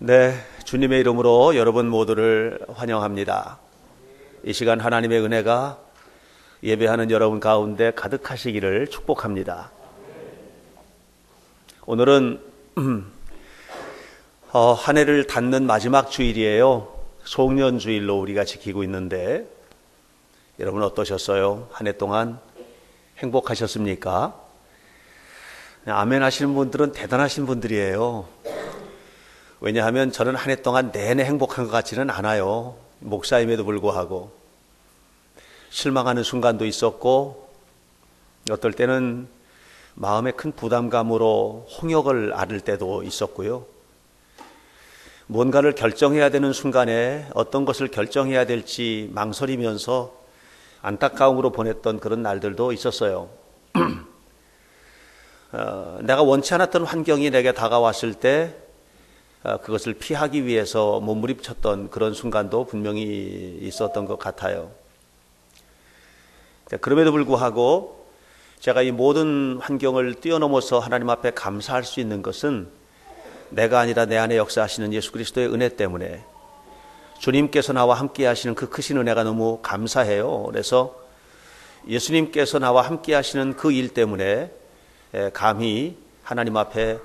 네, 주님의 이름으로 여러분 모두를 환영합니다. 이 시간 하나님의 은혜가 예배하는 여러분 가운데 가득하시기를 축복합니다. 오늘은 한 해를 닫는 마지막 주일이에요. 송년주일로 우리가 지키고 있는데 여러분 어떠셨어요? 한 해 동안 행복하셨습니까? 아멘 하시는 분들은 대단하신 분들이에요. 왜냐하면 저는 한 해 동안 내내 행복한 것 같지는 않아요. 목사임에도 불구하고 실망하는 순간도 있었고 어떨 때는 마음에 큰 부담감으로 홍역을 앓을 때도 있었고요. 뭔가를 결정해야 되는 순간에 어떤 것을 결정해야 될지 망설이면서 안타까움으로 보냈던 그런 날들도 있었어요. 내가 원치 않았던 환경이 내게 다가왔을 때 그것을 피하기 위해서 몸부림쳤던 그런 순간도 분명히 있었던 것 같아요. 그럼에도 불구하고 제가 이 모든 환경을 뛰어넘어서 하나님 앞에 감사할 수 있는 것은 내가 아니라 내 안에 역사하시는 예수 그리스도의 은혜 때문에 주님께서 나와 함께 하시는 그 크신 은혜가 너무 감사해요. 그래서 예수님께서 나와 함께 하시는 그 일 때문에 감히 하나님 앞에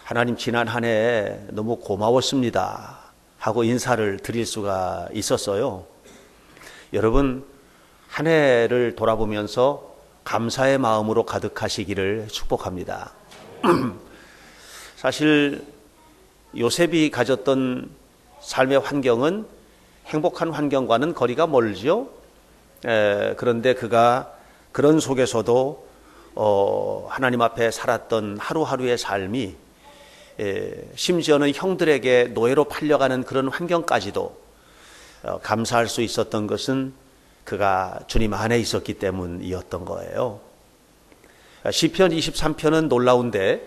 하나님 지난 한 해 너무 고마웠습니다 하고 인사를 드릴 수가 있었어요. 여러분 한 해를 돌아보면서 감사의 마음으로 가득하시기를 축복합니다. 사실 요셉이 가졌던 삶의 환경은 행복한 환경과는 거리가 멀죠. 그런데 그가 그런 속에서도 하나님 앞에 살았던 하루하루의 삶이 심지어는 형들에게 노예로 팔려가는 그런 환경까지도 감사할 수 있었던 것은 그가 주님 안에 있었기 때문이었던 거예요. 시편 23편은 놀라운데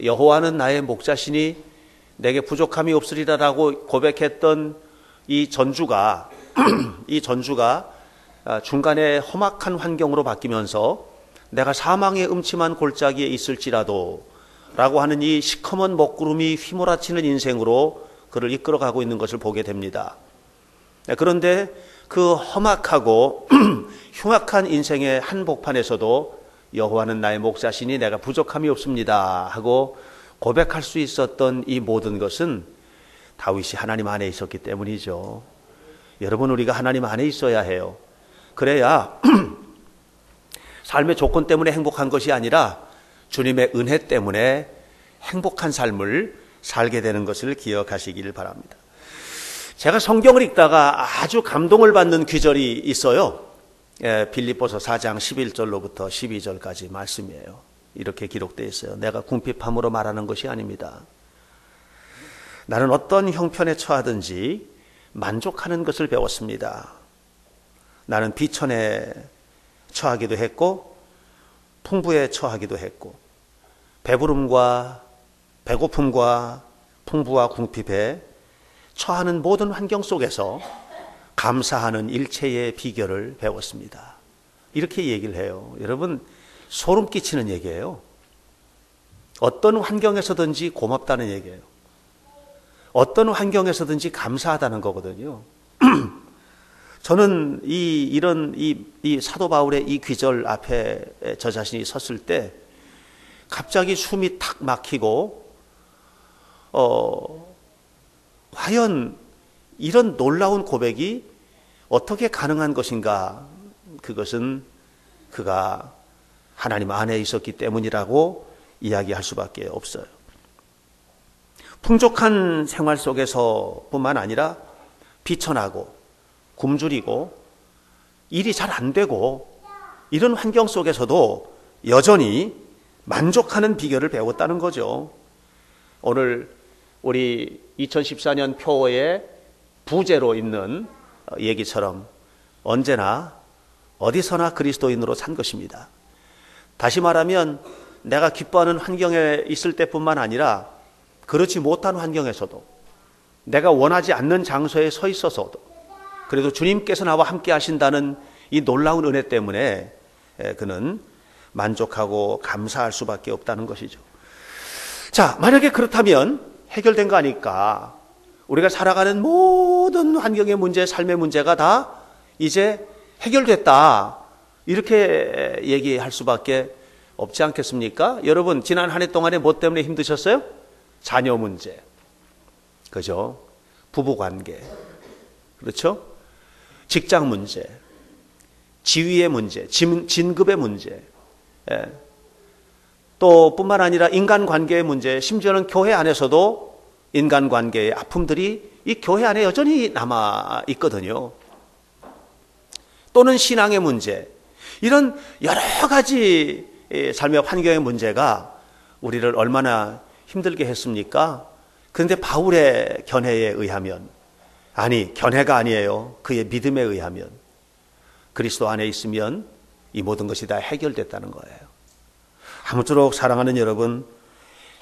여호와는 나의 목자시니 내게 부족함이 없으리라라고 고백했던 이 전주가 중간에 험악한 환경으로 바뀌면서 내가 사망의 음침한 골짜기에 있을지라도 라고 하는 이 시커먼 먹구름이 휘몰아치는 인생으로 그를 이끌어가고 있는 것을 보게 됩니다. 그런데 그 험악하고 흉악한 인생의 한복판에서도 여호와는 나의 목자시니 내가 부족함이 없습니다 하고 고백할 수 있었던 이 모든 것은 다윗이 하나님 안에 있었기 때문이죠. 여러분 우리가 하나님 안에 있어야 해요. 그래야 삶의 조건 때문에 행복한 것이 아니라 주님의 은혜 때문에 행복한 삶을 살게 되는 것을 기억하시길 바랍니다. 제가 성경을 읽다가 아주 감동을 받는 구절이 있어요. 빌립보서 4장 11절로부터 12절까지 말씀이에요. 이렇게 기록되어 있어요. 내가 궁핍함으로 말하는 것이 아닙니다. 나는 어떤 형편에 처하든지 만족하는 것을 배웠습니다. 나는 비천에 처하기도 했고 풍부에 처하기도 했고 배부름과 배고픔과 풍부와 궁핍에 처하는 모든 환경 속에서 감사하는 일체의 비결을 배웠습니다. 이렇게 얘기를 해요. 여러분 소름 끼치는 얘기예요. 어떤 환경에서든지 고맙다는 얘기예요. 어떤 환경에서든지 감사하다는 거거든요. 저는 이 사도 바울의 이 귀절 앞에 저 자신이 섰을 때 갑자기 숨이 탁 막히고 과연 이런 놀라운 고백이 어떻게 가능한 것인가? 그것은 그가 하나님 안에 있었기 때문이라고 이야기할 수밖에 없어요. 풍족한 생활 속에서뿐만 아니라 비천하고 굶주리고 일이 잘 안 되고 이런 환경 속에서도 여전히 만족하는 비결을 배웠다는 거죠. 오늘 우리 2014년 표어에 부제로 있는 얘기처럼 언제나 어디서나 그리스도인으로 산 것입니다. 다시 말하면 내가 기뻐하는 환경에 있을 때뿐만 아니라 그렇지 못한 환경에서도 내가 원하지 않는 장소에 서 있어서도 그래도 주님께서 나와 함께 하신다는 이 놀라운 은혜 때문에 그는 만족하고 감사할 수밖에 없다는 것이죠. 자, 만약에 그렇다면 해결된 거 아닐까? 우리가 살아가는 모든 환경의 문제, 삶의 문제가 다 이제 해결됐다. 이렇게 얘기할 수밖에 없지 않겠습니까? 여러분, 지난 한 해 동안에 뭐 때문에 힘드셨어요? 자녀 문제. 그죠? 부부 관계. 그렇죠? 직장 문제. 지위의 문제. 진급의 문제. 예. 또 뿐만 아니라 인간관계의 문제, 심지어는 교회 안에서도 인간관계의 아픔들이 이 교회 안에 여전히 남아 있거든요. 또는 신앙의 문제, 이런 여러 가지 삶의 환경의 문제가 우리를 얼마나 힘들게 했습니까? 그런데 바울의 견해에 의하면, 아니 견해가 아니에요. 그의 믿음에 의하면 그리스도 안에 있으면 이 모든 것이 다 해결됐다는 거예요. 아무쪼록 사랑하는 여러분,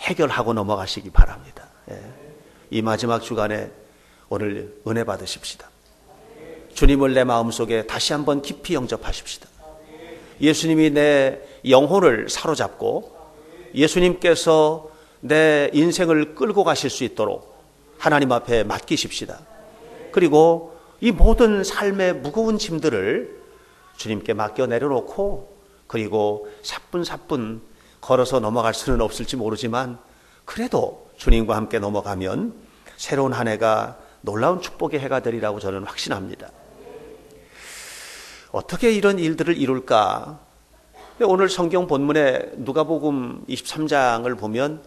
해결하고 넘어가시기 바랍니다. 이 마지막 주간에 오늘 은혜 받으십시다. 주님을 내 마음속에 다시 한번 깊이 영접하십시다. 예수님이 내 영혼을 사로잡고 예수님께서 내 인생을 끌고 가실 수 있도록 하나님 앞에 맡기십시다. 그리고 이 모든 삶의 무거운 짐들을 주님께 맡겨 내려놓고, 그리고 사뿐사뿐 걸어서 넘어갈 수는 없을지 모르지만 그래도 주님과 함께 넘어가면 새로운 한 해가 놀라운 축복의 해가 되리라고 저는 확신합니다. 어떻게 이런 일들을 이룰까? 오늘 성경 본문에 누가복음 23장을 보면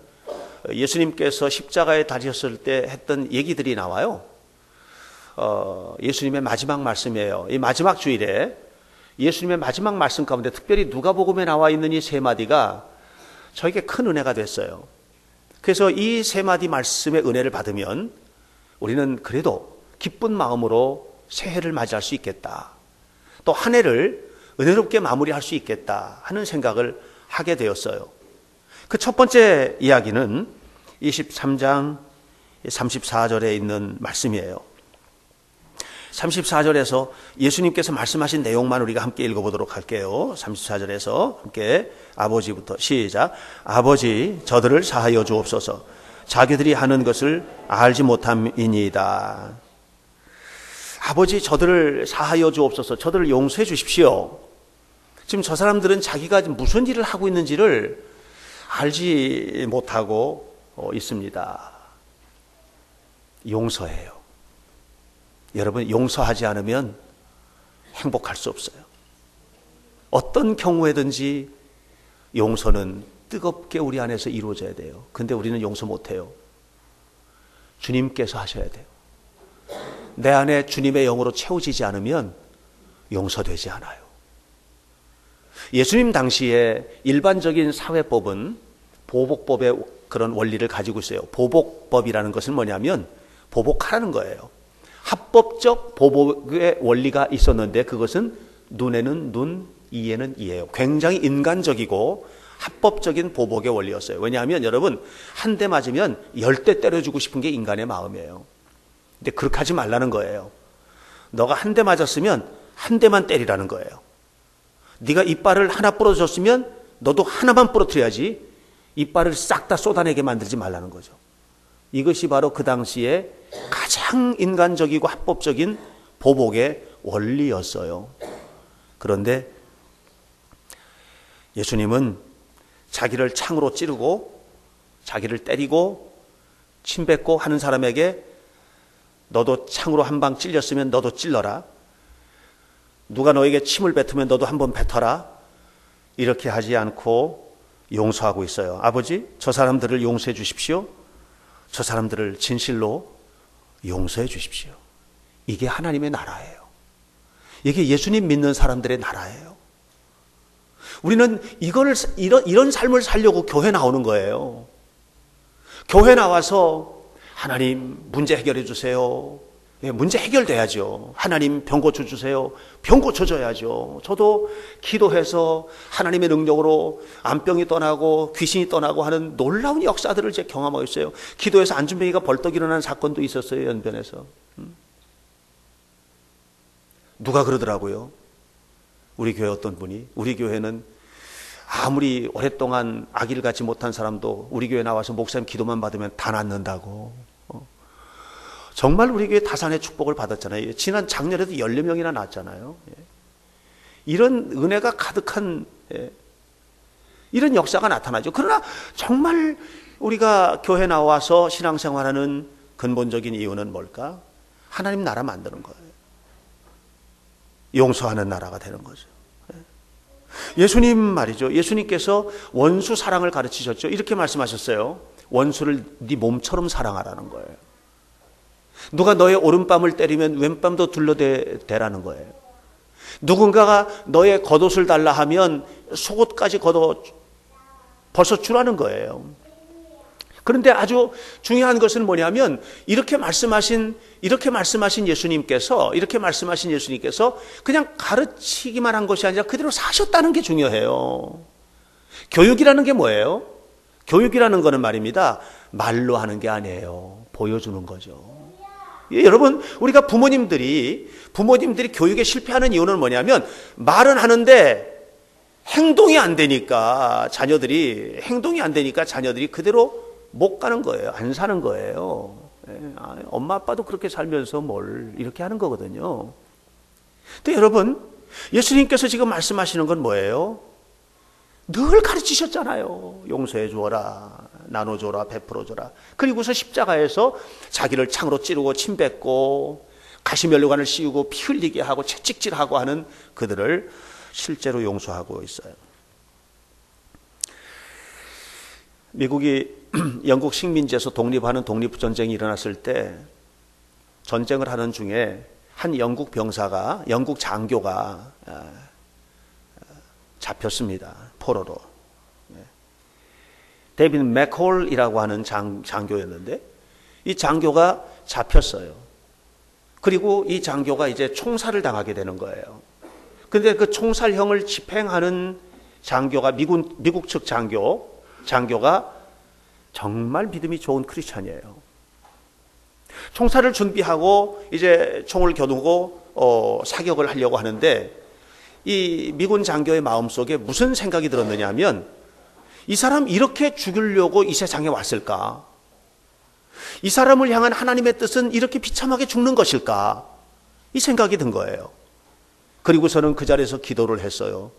예수님께서 십자가에 달리셨을 때 했던 얘기들이 나와요. 예수님의 마지막 말씀이에요. 이 마지막 주일에 예수님의 마지막 말씀 가운데 특별히 누가복음에 나와 있는 이 세 마디가 저에게 큰 은혜가 됐어요. 그래서 이 세 마디 말씀의 은혜를 받으면 우리는 그래도 기쁜 마음으로 새해를 맞이할 수 있겠다. 또 한 해를 은혜롭게 마무리할 수 있겠다 하는 생각을 하게 되었어요. 그 첫 번째 이야기는 23장 34절에 있는 말씀이에요. 34절에서 예수님께서 말씀하신 내용만 우리가 함께 읽어보도록 할게요. 34절에서 함께 아버지부터 시작. 아버지, 저들을 사하여 주옵소서. 자기들이 하는 것을 알지 못함이니이다. 아버지, 저들을 사하여 주옵소서. 저들을 용서해 주십시오. 지금 저 사람들은 자기가 무슨 일을 하고 있는지를 알지 못하고 있습니다. 용서해요. 여러분, 용서하지 않으면 행복할 수 없어요. 어떤 경우에든지 용서는 뜨겁게 우리 안에서 이루어져야 돼요. 근데 우리는 용서 못해요. 주님께서 하셔야 돼요. 내 안에 주님의 영으로 채워지지 않으면 용서되지 않아요. 예수님 당시에 일반적인 사회법은 보복법의 그런 원리를 가지고 있어요. 보복법이라는 것은 뭐냐면 보복하라는 거예요. 합법적 보복의 원리가 있었는데 그것은 눈에는 눈, 이에는 이예요. 굉장히 인간적이고 합법적인 보복의 원리였어요. 왜냐하면 여러분, 한 대 맞으면 10대 때려주고 싶은 게 인간의 마음이에요. 근데 그렇게 하지 말라는 거예요. 너가 한 대 맞았으면 한 대만 때리라는 거예요. 네가 이빨을 하나 부러졌으면 너도 하나만 부러뜨려야지 이빨을 싹 다 쏟아내게 만들지 말라는 거죠. 이것이 바로 그 당시에 가장 인간적이고 합법적인 보복의 원리였어요. 그런데 예수님은 자기를 창으로 찌르고 자기를 때리고 침 뱉고 하는 사람에게 너도 창으로 한 방 찔렸으면 너도 찔러라. 누가 너에게 침을 뱉으면 너도 한번 뱉어라. 이렇게 하지 않고 용서하고 있어요. 아버지, 저 사람들을 용서해 주십시오. 저 사람들을 진실로 용서해 주십시오. 이게 하나님의 나라예요. 이게 예수님 믿는 사람들의 나라예요. 우리는 이런 삶을 살려고 교회 나오는 거예요. 교회 나와서 하나님 문제 해결해 주세요. 문제 해결돼야죠. 하나님 병 고쳐주세요. 병 고쳐줘야죠. 저도 기도해서 하나님의 능력으로 암병이 떠나고 귀신이 떠나고 하는 놀라운 역사들을 제가 경험하고 있어요. 기도해서 안준뱅이가 벌떡 일어나는 사건도 있었어요. 연변에서. 누가 그러더라고요. 우리 교회 어떤 분이, 우리 교회는 아무리 오랫동안 아기를 갖지 못한 사람도 우리 교회 나와서 목사님 기도만 받으면 다 낫는다고. 정말 우리 교회 다산의 축복을 받았잖아요. 지난 작년에도 14명이나 낳았잖아요. 이런 은혜가 가득한 이런 역사가 나타나죠. 그러나 정말 우리가 교회 나와서 신앙생활하는 근본적인 이유는 뭘까? 하나님 나라 만드는 거예요. 용서하는 나라가 되는 거죠. 예수님 말이죠. 예수님께서 원수 사랑을 가르치셨죠. 이렇게 말씀하셨어요. 원수를 네 몸처럼 사랑하라는 거예요. 누가 너의 오른뺨을 때리면 왼뺨도 둘러대라는 거예요. 누군가가 너의 겉옷을 달라 하면 속옷까지 벗어주라는 거예요. 그런데 아주 중요한 것은 뭐냐면 이렇게 말씀하신 예수님께서 그냥 가르치기만 한 것이 아니라 그대로 사셨다는 게 중요해요. 교육이라는 게 뭐예요? 교육이라는 거는 말입니다. 말로 하는 게 아니에요. 보여주는 거죠. 여러분, 우리가 부모님들이 교육에 실패하는 이유는 뭐냐면 말은 하는데 행동이 안 되니까 자녀들이 그대로 못 가는 거예요. 안 사는 거예요. 엄마 아빠도 그렇게 살면서 뭘 이렇게 하는 거거든요. 근데 여러분, 예수님께서 지금 말씀하시는 건 뭐예요? 늘 가르치셨잖아요. 용서해 주어라, 나눠줘라, 베풀어줘라. 그리고서 십자가에서 자기를 창으로 찌르고 침 뱉고 가시면류관을 씌우고 피 흘리게 하고 채찍질하고 하는 그들을 실제로 용서하고 있어요. 미국이 영국 식민지에서 독립하는 독립전쟁이 일어났을 때 전쟁을 하는 중에 한 영국 장교가 잡혔습니다. 포로로. 데이비드 맥콜이라고 하는 장교였는데 이 장교가 잡혔어요. 그리고 이 장교가 이제 총살을 당하게 되는 거예요. 그런데 그 총살형을 집행하는 장교가 미국 측 장교가 정말 믿음이 좋은 크리스찬이에요. 총살을 준비하고 이제 총을 겨누고 사격을 하려고 하는데 이 미군 장교의 마음속에 무슨 생각이 들었느냐 하면 이 사람 이렇게 죽이려고 이 세상에 왔을까? 이 사람을 향한 하나님의 뜻은 이렇게 비참하게 죽는 것일까? 이 생각이 든 거예요. 그리고서는 그 자리에서 기도를 했어요.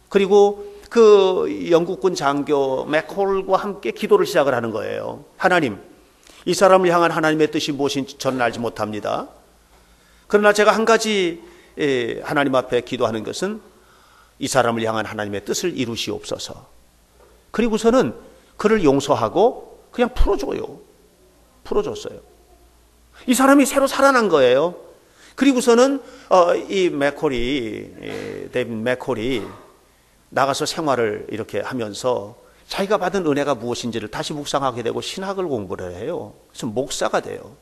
그리고 그 영국군 장교 맥콜과 함께 기도를 시작을 하는 거예요. 하나님, 이 사람을 향한 하나님의 뜻이 무엇인지 저는 알지 못합니다. 그러나 제가 한 가지 하나님 앞에 기도하는 것은 이 사람을 향한 하나님의 뜻을 이루시옵소서. 그리고서는 그를 용서하고 그냥 풀어줬어요. 이 사람이 새로 살아난 거예요. 그리고서는 데이비드 맥콜이 나가서 생활을 이렇게 하면서 자기가 받은 은혜가 무엇인지를 다시 묵상하게 되고 신학을 공부를 해요. 그래서 목사가 돼요.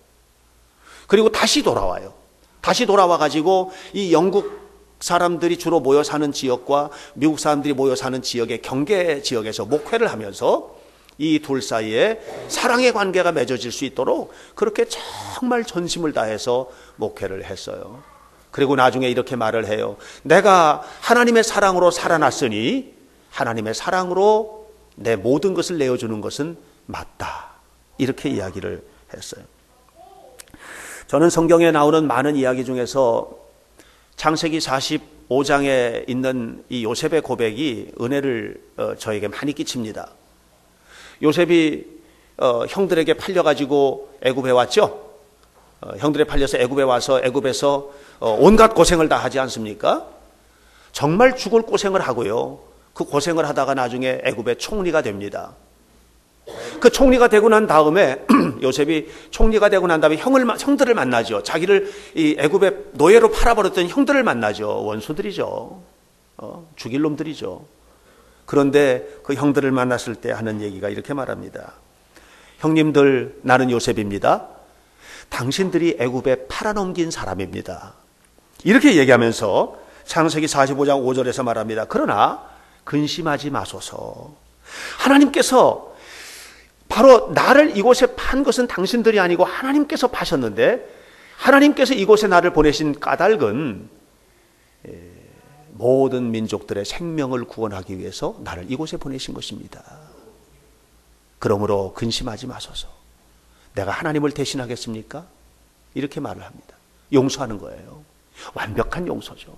그리고 다시 돌아와요. 다시 돌아와가지고 이 영국 사람들이 주로 모여 사는 지역과 미국 사람들이 모여 사는 지역의 경계 지역에서 목회를 하면서 이 둘 사이에 사랑의 관계가 맺어질 수 있도록 그렇게 정말 전심을 다해서 목회를 했어요. 그리고 나중에 이렇게 말을 해요. 내가 하나님의 사랑으로 살아났으니 하나님의 사랑으로 내 모든 것을 내어주는 것은 맞다. 이렇게 이야기를 했어요. 저는 성경에 나오는 많은 이야기 중에서 창세기 45장에 있는 이 요셉의 고백이 은혜를 저에게 많이 끼칩니다. 요셉이 형들에게 팔려가지고 애굽에 왔죠. 형들에 팔려서 애굽에 와서 애굽에서 온갖 고생을 다 하지 않습니까? 정말 죽을 고생을 하고요. 그 고생을 하다가 나중에 애굽의 총리가 됩니다. 그 총리가 되고 난 다음에 요셉이 총리가 되고 난 다음에 형들을 만나죠. 자기를 이 애굽의 노예로 팔아버렸던 형들을 만나죠. 원수들이죠. 죽일 놈들이죠. 그런데 그 형들을 만났을 때 하는 얘기가 이렇게 말합니다. 형님들, 나는 요셉입니다. 당신들이 애굽에 팔아넘긴 사람입니다. 이렇게 얘기하면서 창세기 45장 5절에서 말합니다. 그러나 근심하지 마소서. 하나님께서 바로 나를 이곳에 판 것은 당신들이 아니고 하나님께서 파셨는데 하나님께서 이곳에 나를 보내신 까닭은 모든 민족들의 생명을 구원하기 위해서 나를 이곳에 보내신 것입니다. 그러므로 근심하지 마소서. 내가 하나님을 대신하겠습니까? 이렇게 말을 합니다. 용서하는 거예요. 완벽한 용서죠.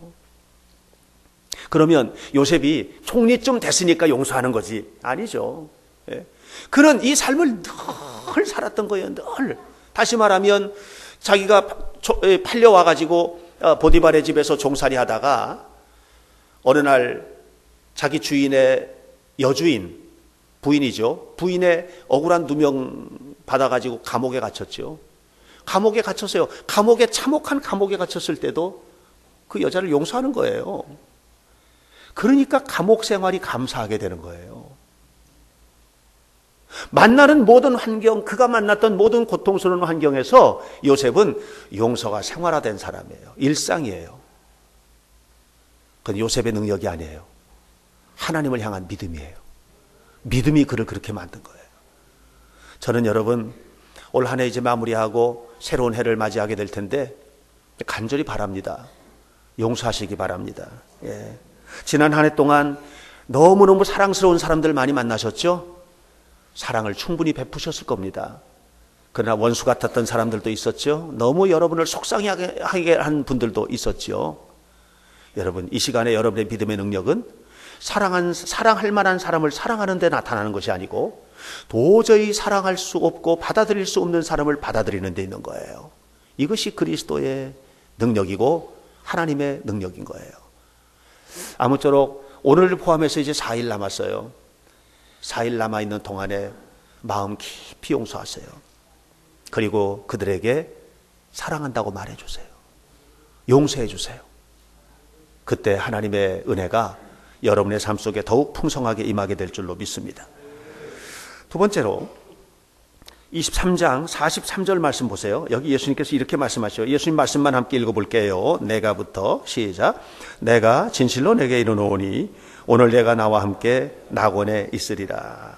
그러면 요셉이 총리쯤 됐으니까 용서하는 거지? 아니죠. 예. 그는 이 삶을 늘 살았던 거예요. 늘. 다시 말하면 자기가 팔려와가지고 보디발의 집에서 종살이 하다가 어느 날 자기 주인의 여주인, 부인이죠. 부인의 억울한 누명 받아가지고 감옥에 갇혔죠. 감옥에 갇혔어요. 감옥에, 참혹한 감옥에 갇혔을 때도 그 여자를 용서하는 거예요. 그러니까 감옥 생활이 감사하게 되는 거예요. 만나는 모든 환경, 그가 만났던 모든 고통스러운 환경에서 요셉은 용서가 생활화된 사람이에요. 일상이에요. 그건 요셉의 능력이 아니에요. 하나님을 향한 믿음이에요. 믿음이 그를 그렇게 만든 거예요. 저는 여러분 올 한 해 이제 마무리하고 새로운 해를 맞이하게 될 텐데 간절히 바랍니다. 용서하시기 바랍니다. 예. 지난 한 해 동안 너무너무 사랑스러운 사람들 많이 만나셨죠? 사랑을 충분히 베푸셨을 겁니다. 그러나 원수 같았던 사람들도 있었죠. 너무 여러분을 속상하게 한 분들도 있었죠. 여러분, 이 시간에 여러분의 믿음의 능력은 사랑할 만한 사람을 사랑하는 데 나타나는 것이 아니고 도저히 사랑할 수 없고 받아들일 수 없는 사람을 받아들이는 데 있는 거예요. 이것이 그리스도의 능력이고 하나님의 능력인 거예요. 아무쪼록 오늘을 포함해서 이제 4일 남았어요. 4일 남아있는 동안에 마음 깊이 용서하세요. 그리고 그들에게 사랑한다고 말해주세요. 용서해주세요. 그때 하나님의 은혜가 여러분의 삶 속에 더욱 풍성하게 임하게 될 줄로 믿습니다. 두 번째로 23장 43절 말씀 보세요. 여기 예수님께서 이렇게 말씀하시죠. 예수님 말씀만 함께 읽어볼게요. 내가부터 시작. 내가 진실로 내게 이르노니 오늘 내가 나와 함께 낙원에 있으리라.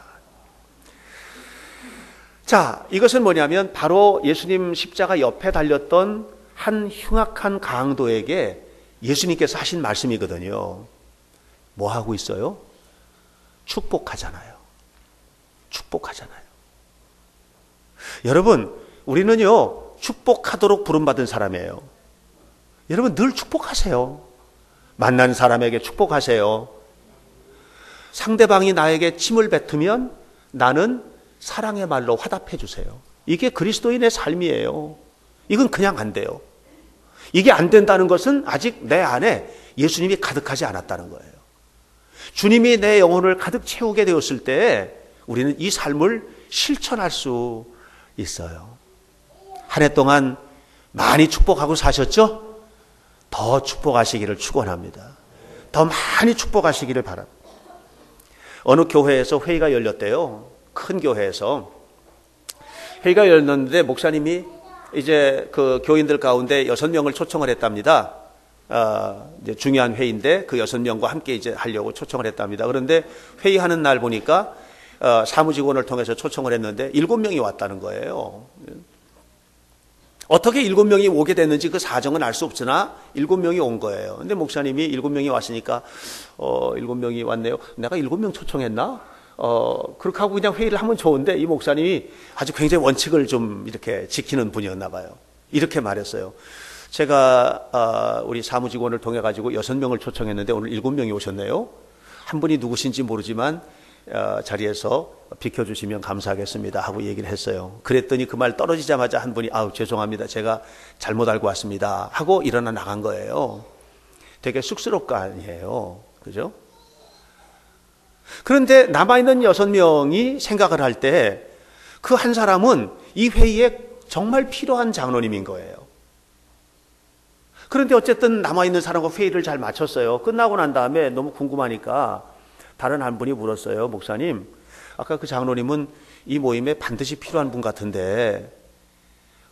자, 이것은 뭐냐면 바로 예수님 십자가 옆에 달렸던 한 흉악한 강도에게 예수님께서 하신 말씀이거든요. 뭐 하고 있어요? 축복하잖아요. 축복하잖아요. 여러분, 우리는요, 축복하도록 부름받은 사람이에요. 여러분, 늘 축복하세요. 만난 사람에게 축복하세요. 상대방이 나에게 침을 뱉으면 나는 사랑의 말로 화답해 주세요. 이게 그리스도인의 삶이에요. 이건 그냥 안 돼요. 이게 안 된다는 것은 아직 내 안에 예수님이 가득하지 않았다는 거예요. 주님이 내 영혼을 가득 채우게 되었을 때 우리는 이 삶을 실천할 수 있어요. 한 해 동안 많이 축복하고 사셨죠? 더 축복하시기를 축원합니다. 더 많이 축복하시기를 바랍니다. 어느 교회에서 회의가 열렸대요. 큰 교회에서 회의가 열렸는데 목사님이 이제 그 교인들 가운데 6명을 초청을 했답니다. 이제 중요한 회의인데 그 6명과 함께 이제 하려고 초청을 했답니다. 그런데 회의하는 날 보니까 사무직원을 통해서 초청을 했는데 7명이 왔다는 거예요. 어떻게 7명이 오게 됐는지 그 사정은 알 수 없으나 7명이 온 거예요. 근데 목사님이 7명이 왔으니까 7명이 왔네요. 내가 7명 초청했나? 그렇게 하고 그냥 회의를 하면 좋은데 이 목사님이 아주 굉장히 원칙을 좀 이렇게 지키는 분이었나 봐요. 이렇게 말했어요. 제가 우리 사무직원을 통해 가지고 6명을 초청했는데 오늘 7명이 오셨네요. 한 분이 누구신지 모르지만 자리에서 비켜주시면 감사하겠습니다 하고 얘기를 했어요. 그랬더니 그 말 떨어지자마자 한 분이 아우 죄송합니다. 제가 잘못 알고 왔습니다 하고 일어나 나간 거예요. 되게 쑥스러울 거 아니에요. 그죠? 그런데 남아있는 6명이 생각을 할 때 그 한 사람은 이 회의에 정말 필요한 장로님인 거예요. 그런데 어쨌든 남아있는 사람과 회의를 잘 마쳤어요. 끝나고 난 다음에 너무 궁금하니까 다른 한 분이 물었어요. 목사님, 아까 그 장로님은 이 모임에 반드시 필요한 분 같은데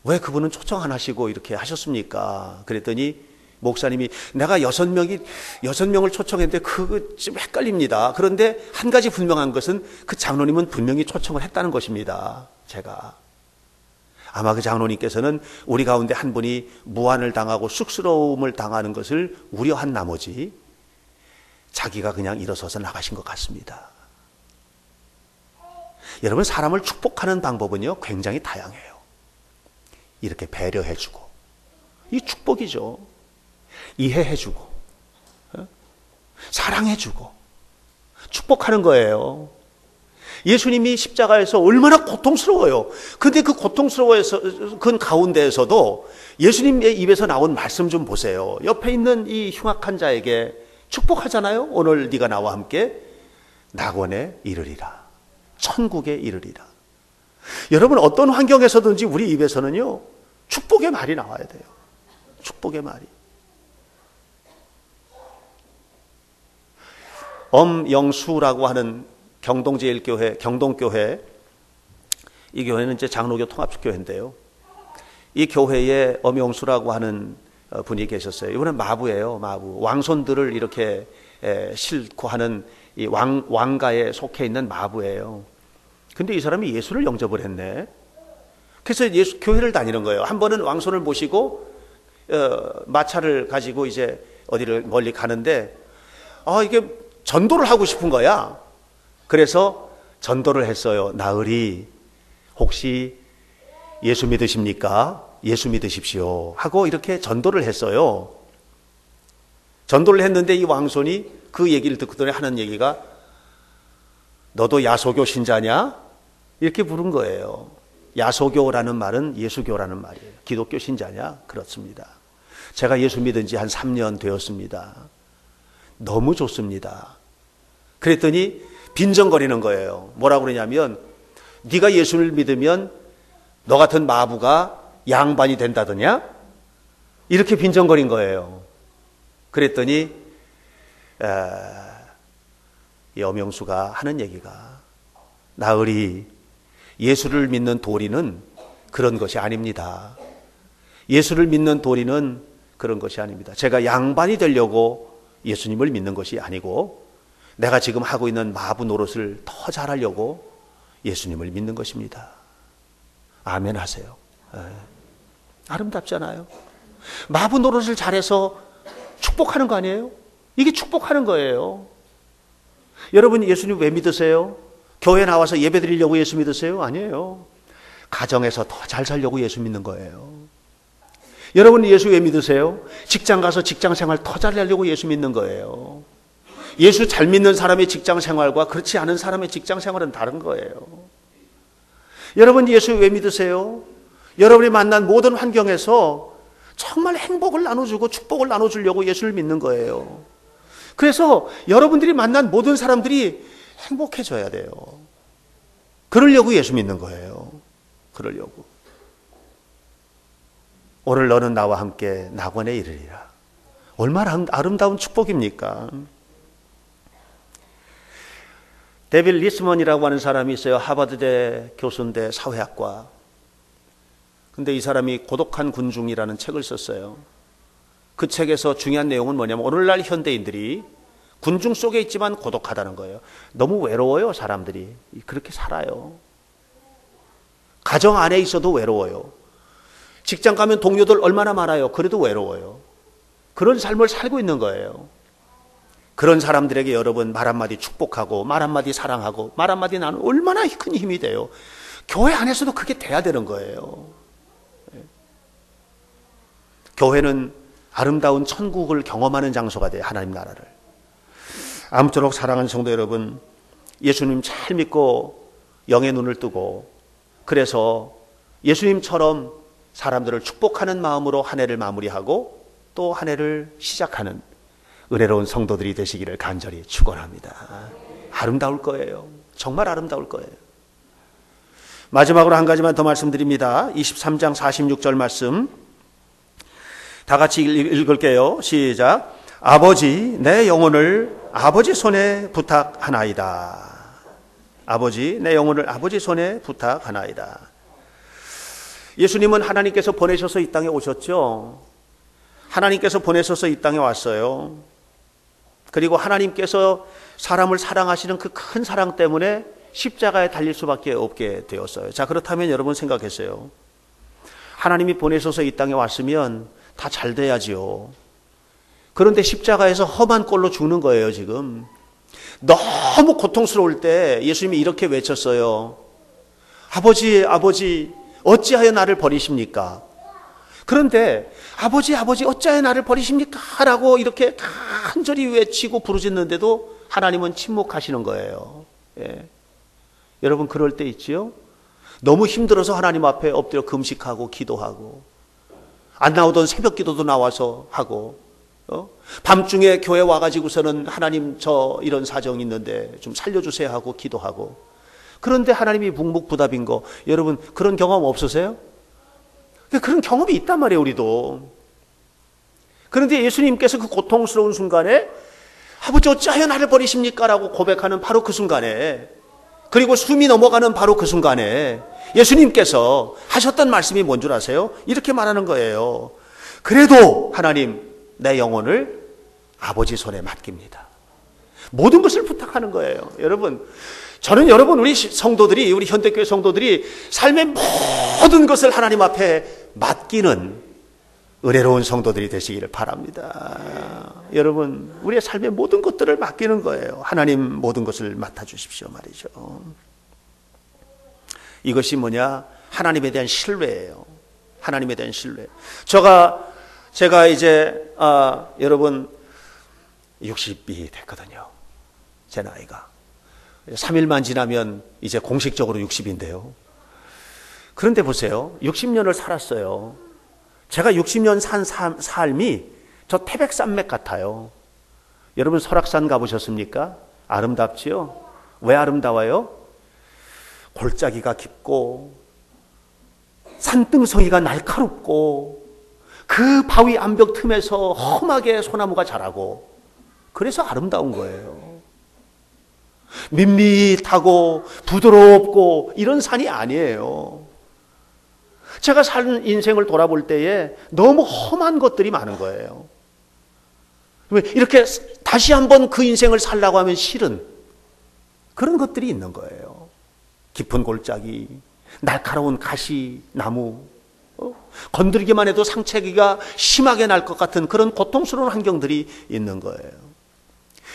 왜 그분은 초청 안 하시고 이렇게 하셨습니까? 그랬더니 목사님이 내가 6명을 초청했는데 그거 좀 헷갈립니다. 그런데 한 가지 분명한 것은 그 장로님은 분명히 초청을 했다는 것입니다. 제가. 아마 그 장로님께서는 우리 가운데 한 분이 무안을 당하고 쑥스러움을 당하는 것을 우려한 나머지 자기가 그냥 일어서서 나가신 것 같습니다. 여러분, 사람을 축복하는 방법은요, 굉장히 다양해요. 이렇게 배려해주고, 이 축복이죠. 이해해주고, 사랑해주고, 축복하는 거예요. 예수님이 십자가에서 얼마나 고통스러워요. 근데 그 고통스러워서 그 가운데에서도 예수님의 입에서 나온 말씀 좀 보세요. 옆에 있는 이 흉악한 자에게 축복하잖아요. 오늘 네가 나와 함께 낙원에 이르리라. 천국에 이르리라. 여러분, 어떤 환경에서든지 우리 입에서는요, 축복의 말이 나와야 돼요. 축복의 말이. 엄영수라고 하는 경동제일교회, 경동교회, 이 교회는 이제 장로교 통합교회인데요. 이 교회에 엄영수라고 하는 분이 계셨어요. 이분은 마부예요, 마부. 왕손들을 이렇게 싣고 하는 이 왕가에 속해 있는 마부예요. 근데 이 사람이 예수를 영접을 했네. 그래서 교회를 다니는 거예요. 한 번은 왕손을 모시고 마차를 가지고 이제 어디를 멀리 가는데, 이게 전도를 하고 싶은 거야. 그래서 전도를 했어요. 나으리, 혹시 예수 믿으십니까? 예수 믿으십시오 하고 이렇게 전도를 했어요. 전도를 했는데 이 왕손이 그 얘기를 듣더니 하는 얘기가, 너도 야소교 신자냐? 이렇게 부른 거예요. 야소교라는 말은 예수교라는 말이에요. 기독교 신자냐? 그렇습니다. 제가 예수 믿은 지 한 3년 되었습니다. 너무 좋습니다. 그랬더니 빈정거리는 거예요. 뭐라고 그러냐면, 네가 예수를 믿으면 너 같은 마부가 양반이 된다더냐? 이렇게 빈정거린 거예요. 그랬더니 이 엄영수가 하는 얘기가, 나으리, 예수를 믿는 도리는 그런 것이 아닙니다. 예수를 믿는 도리는 그런 것이 아닙니다. 제가 양반이 되려고 예수님을 믿는 것이 아니고, 내가 지금 하고 있는 마부 노릇을 더 잘하려고 예수님을 믿는 것입니다. 아멘 하세요. 아름답잖아요. 마부 노릇을 잘해서 축복하는 거 아니에요? 이게 축복하는 거예요. 여러분, 예수님 왜 믿으세요? 교회 나와서 예배 드리려고 예수 믿으세요? 아니에요. 가정에서 더 잘 살려고 예수 믿는 거예요. 여러분, 예수 왜 믿으세요? 직장 가서 직장 생활 더 잘하려고 예수 믿는 거예요. 예수 잘 믿는 사람의 직장 생활과 그렇지 않은 사람의 직장 생활은 다른 거예요. 여러분, 예수 왜 믿으세요? 여러분이 만난 모든 환경에서 정말 행복을 나눠주고 축복을 나눠주려고 예수를 믿는 거예요. 그래서 여러분들이 만난 모든 사람들이 행복해져야 돼요. 그러려고 예수 믿는 거예요. 그러려고. 오늘 너는 나와 함께 낙원에 이르리라. 얼마나 아름다운 축복입니까? 데빌 리스먼이라고 하는 사람이 있어요. 하버드대 교수인데 사회학과. 근데 이 사람이 고독한 군중이라는 책을 썼어요. 그 책에서 중요한 내용은 뭐냐면, 오늘날 현대인들이 군중 속에 있지만 고독하다는 거예요. 너무 외로워요, 사람들이. 그렇게 살아요. 가정 안에 있어도 외로워요. 직장 가면 동료들 얼마나 많아요. 그래도 외로워요. 그런 삶을 살고 있는 거예요. 그런 사람들에게 여러분 말 한마디 축복하고, 말 한마디 사랑하고, 말 한마디 나는 얼마나 큰 힘이 돼요. 교회 안에서도 그게 돼야 되는 거예요. 교회는 아름다운 천국을 경험하는 장소가 돼요. 하나님 나라를. 아무쪼록 사랑하는 성도 여러분, 예수님 잘 믿고 영의 눈을 뜨고, 그래서 예수님처럼 사람들을 축복하는 마음으로 한 해를 마무리하고 또 한 해를 시작하는 은혜로운 성도들이 되시기를 간절히 축원합니다. 아름다울 거예요. 정말 아름다울 거예요. 마지막으로 한 가지만 더 말씀드립니다. 23장 46절 말씀 다 같이 읽을게요. 시작. 아버지, 내 영혼을 아버지 손에 부탁하나이다. 아버지, 내 영혼을 아버지 손에 부탁하나이다. 예수님은 하나님께서 보내셔서 이 땅에 오셨죠. 하나님께서 보내셔서 이 땅에 왔어요. 그리고 하나님께서 사람을 사랑하시는 그 큰 사랑 때문에 십자가에 달릴 수밖에 없게 되었어요. 자, 그렇다면 여러분 생각했어요. 하나님이 보내셔서 이 땅에 왔으면 다 잘 돼야지요. 그런데 십자가에서 험한 꼴로 죽는 거예요, 지금. 너무 고통스러울 때 예수님이 이렇게 외쳤어요. 아버지, 아버지, 어찌하여 나를 버리십니까? 그런데 아버지, 아버지, 어찌하여 나를 버리십니까? 라고 이렇게 간절히 외치고 부르짖는데도 하나님은 침묵하시는 거예요. 예. 여러분, 그럴 때 있지요? 너무 힘들어서 하나님 앞에 엎드려 금식하고 기도하고, 안 나오던 새벽 기도도 나와서 하고, 밤중에 교회 와가지고서는 하나님 저 이런 사정이 있는데 좀 살려주세요 하고 기도하고, 그런데 하나님이 묵묵부답인 거, 여러분 그런 경험 없으세요? 그런 경험이 있단 말이에요, 우리도. 그런데 예수님께서 그 고통스러운 순간에 아버지 어찌하여 나를 버리십니까? 라고 고백하는 바로 그 순간에, 그리고 숨이 넘어가는 바로 그 순간에 예수님께서 하셨던 말씀이 뭔 줄 아세요? 이렇게 말하는 거예요. 그래도 하나님, 내 영혼을 아버지 손에 맡깁니다. 모든 것을 부탁하는 거예요. 여러분, 저는 여러분, 우리 성도들이, 우리 현대교회 성도들이 삶의 모든 것을 하나님 앞에 맡기는 은혜로운 성도들이 되시기를 바랍니다. 여러분, 우리의 삶의 모든 것들을 맡기는 거예요. 하나님 모든 것을 맡아주십시오 말이죠. 이것이 뭐냐? 하나님에 대한 신뢰예요. 하나님에 대한 신뢰. 제가 이제 여러분 60이 됐거든요. 제 나이가 3일만 지나면 이제 공식적으로 60인데요. 그런데 보세요. 60년을 살았어요. 제가 60년 산 삶이 저 태백산맥 같아요. 여러분 설악산 가보셨습니까? 아름답지요? 왜 아름다워요? 골짜기가 깊고 산등성이가 날카롭고 그 바위 암벽 틈에서 험하게 소나무가 자라고, 그래서 아름다운 거예요. 밋밋하고 부드럽고 이런 산이 아니에요. 제가 산 인생을 돌아볼 때에 너무 험한 것들이 많은 거예요. 이렇게 다시 한번 그 인생을 살라고 하면 싫은 그런 것들이 있는 거예요. 깊은 골짜기, 날카로운 가시, 나무, 건드리기만 해도 상처기가 심하게 날 것 같은 그런 고통스러운 환경들이 있는 거예요.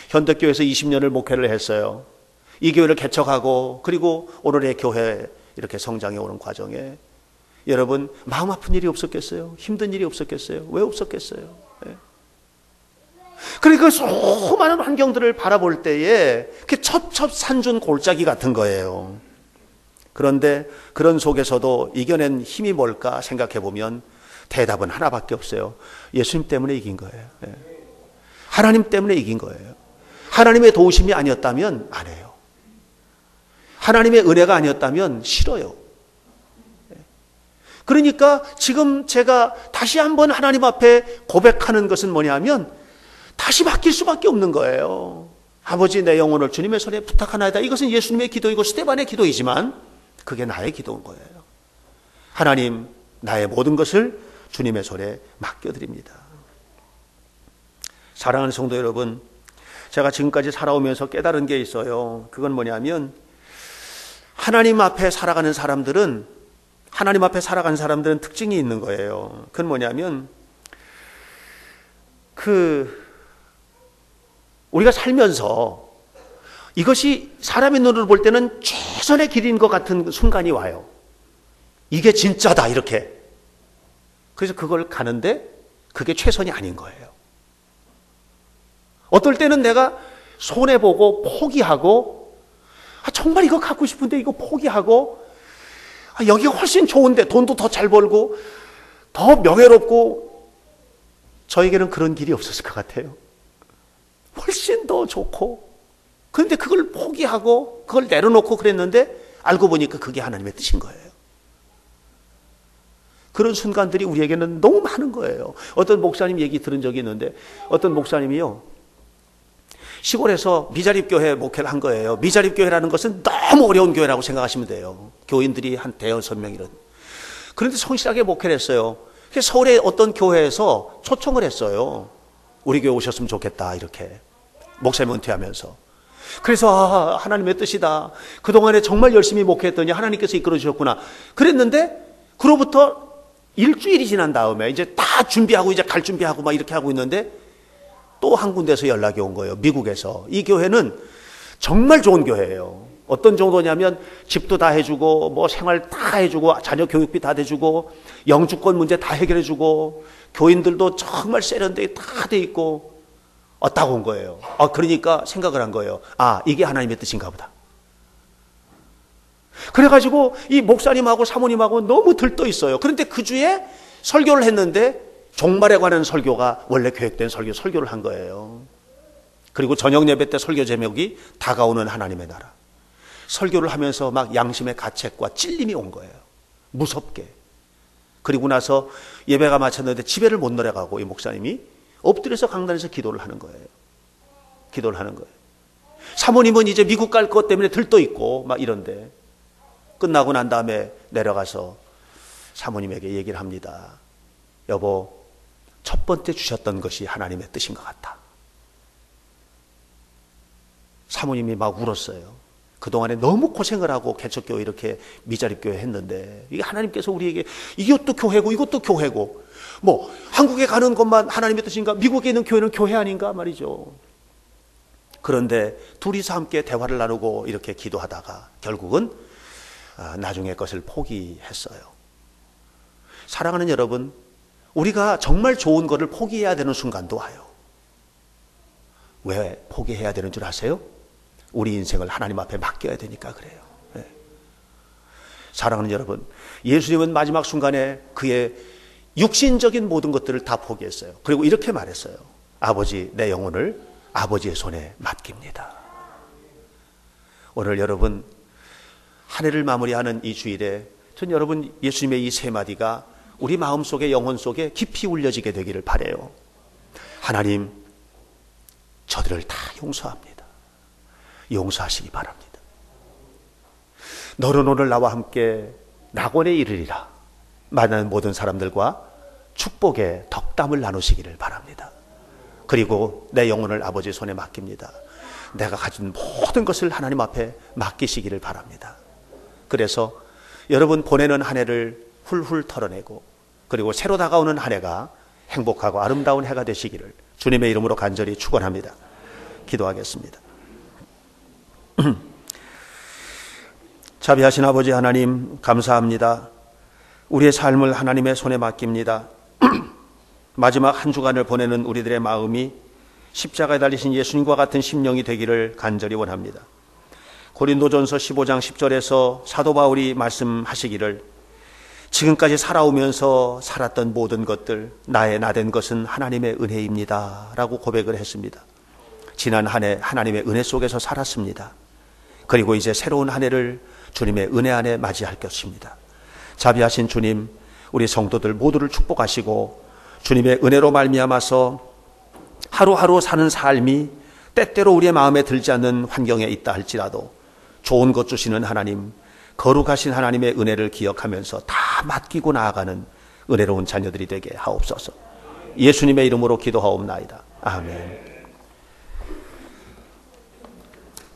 현대교회에서 20년을 목회를 했어요. 이 교회를 개척하고, 그리고 오늘의 교회 이렇게 성장해 오는 과정에 여러분 마음 아픈 일이 없었겠어요? 힘든 일이 없었겠어요? 왜 없었겠어요? 네. 그러니까 그 수많은 환경들을 바라볼 때에 첩첩산중 골짜기 같은 거예요. 그런데 그런 속에서도 이겨낸 힘이 뭘까 생각해 보면 대답은 하나밖에 없어요. 예수님 때문에 이긴 거예요. 네. 하나님 때문에 이긴 거예요. 하나님의 도우심이 아니었다면 안 해요. 하나님의 은혜가 아니었다면 싫어요. 그러니까 지금 제가 다시 한번 하나님 앞에 고백하는 것은 뭐냐면 다시 맡길 수밖에 없는 거예요. 아버지, 내 영혼을 주님의 손에 부탁하나이다. 이것은 예수님의 기도이고 스데반의 기도이지만 그게 나의 기도인 거예요. 하나님, 나의 모든 것을 주님의 손에 맡겨드립니다. 사랑하는 성도 여러분, 제가 지금까지 살아오면서 깨달은 게 있어요. 그건 뭐냐면 하나님 앞에 살아가는 사람들은 특징이 있는 거예요. 그건 뭐냐면 우리가 살면서 이것이 사람의 눈으로 볼 때는 최선의 길인 것 같은 순간이 와요. 이게 진짜다 이렇게. 그래서 그걸 가는데 그게 최선이 아닌 거예요. 어떨 때는 내가 손해보고 포기하고, 정말 이거 갖고 싶은데 이거 포기하고, 여기가 훨씬 좋은데 돈도 더 잘 벌고 더 명예롭고, 저에게는 그런 길이 없었을 것 같아요. 훨씬 더 좋고, 그런데 그걸 포기하고 그걸 내려놓고 그랬는데 알고 보니까 그게 하나님의 뜻인 거예요. 그런 순간들이 우리에게는 너무 많은 거예요. 어떤 목사님 얘기 들은 적이 있는데, 어떤 목사님이요, 시골에서 미자립교회 목회를 한 거예요. 미자립교회라는 것은 너무 어려운 교회라고 생각하시면 돼요. 교인들이 한 대여섯 명 이런. 그런데 성실하게 목회를 했어요. 그래서 서울의 어떤 교회에서 초청을 했어요. 우리 교회 오셨으면 좋겠다 이렇게, 목사님 은퇴하면서. 그래서 하나님의 뜻이다. 그동안에 정말 열심히 목회했더니 하나님께서 이끌어 주셨구나. 그랬는데 그로부터 일주일이 지난 다음에 이제 다 준비하고 이제 갈 준비하고 막 이렇게 하고 있는데 또 한 군데서 연락이 온 거예요. 미국에서. 이 교회는 정말 좋은 교회예요. 어떤 정도냐면 집도 다 해주고 뭐 생활 다 해주고 자녀 교육비 다 대주고 영주권 문제 다 해결해주고 교인들도 정말 세련되게 다 돼 있고 딱 온 거예요. 그러니까 생각을 한 거예요. 이게 하나님의 뜻인가 보다. 그래가지고 이 목사님하고 사모님하고 너무 들떠 있어요. 그런데 그 주에 설교를 했는데 종말에 관한 설교가 원래 계획된 설교를 한 거예요. 그리고 저녁 예배 때 설교 제목이 다가오는 하나님의 나라. 설교를 하면서 막 양심의 가책과 찔림이 온 거예요. 무섭게. 그리고 나서 예배가 마쳤는데 집에를 못 내려가고 이 목사님이 엎드려서 강단에서 기도를 하는 거예요. 사모님은 이제 미국 갈 것 때문에 들떠 있고 막 이런데 끝나고 난 다음에 내려가서 사모님에게 얘기를 합니다. 여보, 첫 번째 주셨던 것이 하나님의 뜻인 것 같다. 사모님이 막 울었어요. 그동안에 너무 고생을 하고 개척교회 이렇게 미자립교회 했는데 이게 하나님께서 우리에게 이것도 교회고 이것도 교회고 뭐 한국에 가는 것만 하나님의 뜻인가, 미국에 있는 교회는 교회 아닌가 말이죠. 그런데 둘이서 함께 대화를 나누고 이렇게 기도하다가 결국은 나중에 것을 포기했어요. 사랑하는 여러분, 우리가 정말 좋은 것을 포기해야 되는 순간도 와요. 왜 포기해야 되는 줄 아세요? 우리 인생을 하나님 앞에 맡겨야 되니까 그래요. 네. 사랑하는 여러분, 예수님은 마지막 순간에 그의 육신적인 모든 것들을 다 포기했어요. 그리고 이렇게 말했어요. 아버지, 내 영혼을 아버지의 손에 맡깁니다. 오늘 여러분 한 해를 마무리하는 이 주일에 전 여러분 예수님의 이 세 마디가 우리 마음속에 영혼 속에 깊이 울려지게 되기를 바라요. 하나님, 저들을 다 용서합니다. 용서하시기 바랍니다. 너는 오늘 나와 함께 낙원에 이르리라. 만나는 모든 사람들과 축복의 덕담을 나누시기를 바랍니다. 그리고 내 영혼을 아버지 손에 맡깁니다. 내가 가진 모든 것을 하나님 앞에 맡기시기를 바랍니다. 그래서 여러분 보내는 한 해를 훌훌 털어내고 그리고 새로 다가오는 한 해가 행복하고 아름다운 해가 되시기를 주님의 이름으로 간절히 축원합니다. 기도하겠습니다. 자비하신 아버지 하나님, 감사합니다. 우리의 삶을 하나님의 손에 맡깁니다. 마지막 한 주간을 보내는 우리들의 마음이 십자가에 달리신 예수님과 같은 심령이 되기를 간절히 원합니다. 고린도전서 15장 10절에서 사도 바울이 말씀하시기를 지금까지 살아오면서 살았던 모든 것들, 나의 나된 것은 하나님의 은혜입니다 라고 고백을 했습니다. 지난 한 해 하나님의 은혜 속에서 살았습니다. 그리고 이제 새로운 한 해를 주님의 은혜 안에 맞이할 것입니다. 자비하신 주님, 우리 성도들 모두를 축복하시고 주님의 은혜로 말미암아서 하루하루 사는 삶이 때때로 우리의 마음에 들지 않는 환경에 있다 할지라도 좋은 것 주시는 하나님, 거룩하신 하나님의 은혜를 기억하면서 다 맡기고 나아가는 은혜로운 자녀들이 되게 하옵소서. 예수님의 이름으로 기도하옵나이다. 아멘.